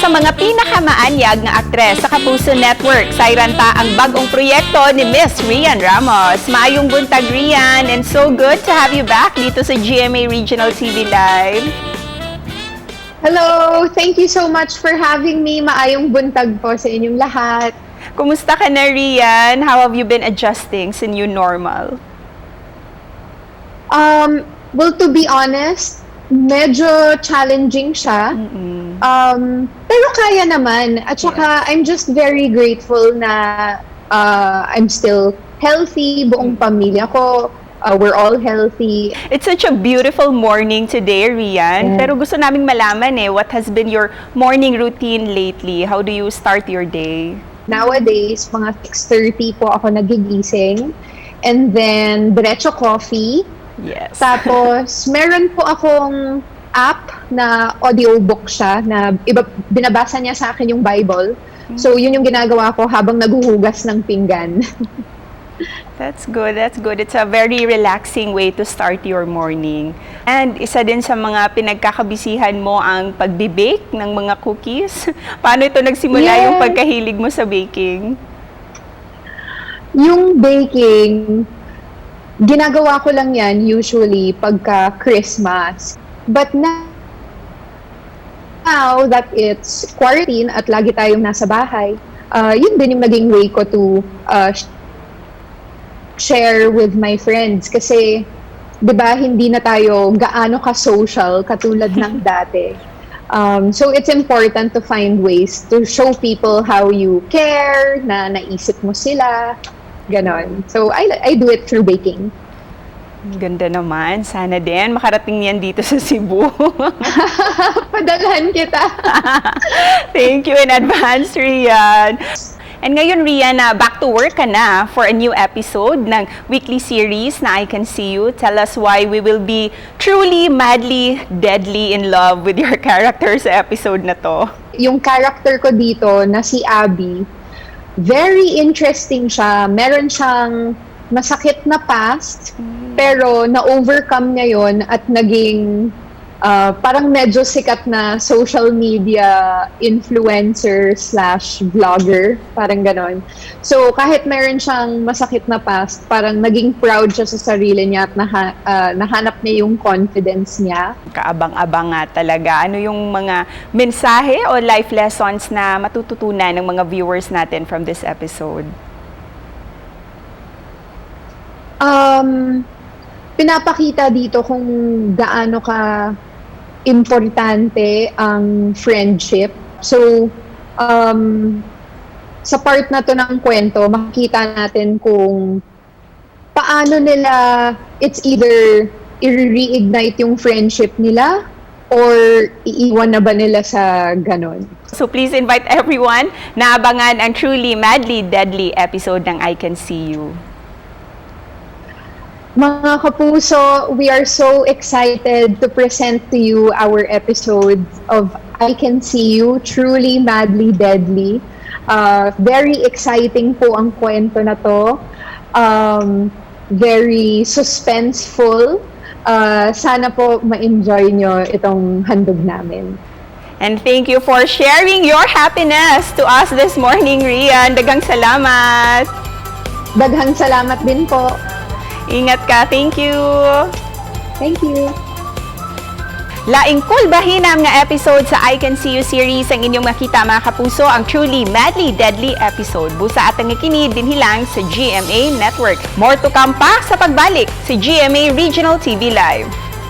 sa mga pinakamaanyag na aktres sa Kapuso Network. Sayranta ang bagong proyekto ni Miss Rian Ramos. Maayong buntag, Rian, and so good to have you back dito sa GMA Regional TV Live. Hello! Thank you so much for having me. Maayong buntag po sa inyong lahat. Kumusta ka na, Rian? How have you been adjusting sa new normal? Well, to be honest, medyo challenging siya. Pero kaya naman. At saka, I'm just very grateful na I'm still healthy, buong pamilya ko. We're all healthy. It's such a beautiful morning today, Rian. Pero gusto naming malaman what has been your morning routine lately? How do you start your day? Nowadays, mga 6:30 po ako nagigising. And then, diretso coffee. Yes. Tapos, meron po akong app na audiobook siya na binabasa niya sa akin yung Bible. So, yun yung ginagawa ko habang naguhugas ng pinggan. That's good. That's good. It's a very relaxing way to start your morning. And isa din sa mga pinagkakabisihan mo ang pagbe-bake ng mga cookies. Paano ito nagsimula yung pagkahilig mo sa baking? Yung baking, ginagawa ko lang yan usually pagka Christmas. But now that it's quarantine at lagi tayong nasa bahay, yun din yung naging way ko to share with my friends. Kasi, di ba, hindi na tayo gaano ka-social katulad ng dati. So it's important to find ways to show people how you care, na naisip mo sila. Ganon. So, I do it through baking. Ganda naman. Sana din makarating yan dito sa Cebu. Padalhan kita. Thank you in advance, Rian. And ngayon, Rian, back to work ka na for a new episode ng weekly series na I Can See You. Tell us why we will be truly, madly, deadly in love with your character sa episode na to. Yung character ko dito na si Abby, very interesting siya. Meron siyang masakit na past, pero na-overcome niya yun at naging parang medyo sikat na social media influencer / vlogger, parang ganon. So kahit meron siyang masakit na past, parang naging proud siya sa sarili niya at nahanap niya yung confidence niya. Kaabang-abang nga talaga. Ano yung mga mensahe o life lessons na matututunan ng mga viewers natin from this episode? Pinapakita dito kung gaano ka importante ang friendship. So, sa part na to ng kwento, makikita natin kung paano nila, it's either i-reignite yung friendship nila or iiwan na ba nila sa ganon. So please invite everyone na abangan ang truly, madly, deadly episode ng I Can See You. Mga kapuso, we are so excited to present to you our episode of I Can See You, Truly, Madly, Deadly. Very exciting po ang kwento na to. Very suspenseful. Sana po ma-enjoy nyo itong handog namin. And thank you for sharing your happiness to us this morning, Rian. Daghang salamat. Daghang salamat din po. Ingat ka. Thank you. Thank you. Laing kulbahinam nga episode sa I Can See You series ang inyong makita, mga kapuso, ang truly, madly, deadly episode. Busa at ang ikinid din hilang sa GMA Network. More to come pa sa pagbalik sa GMA Regional TV Live.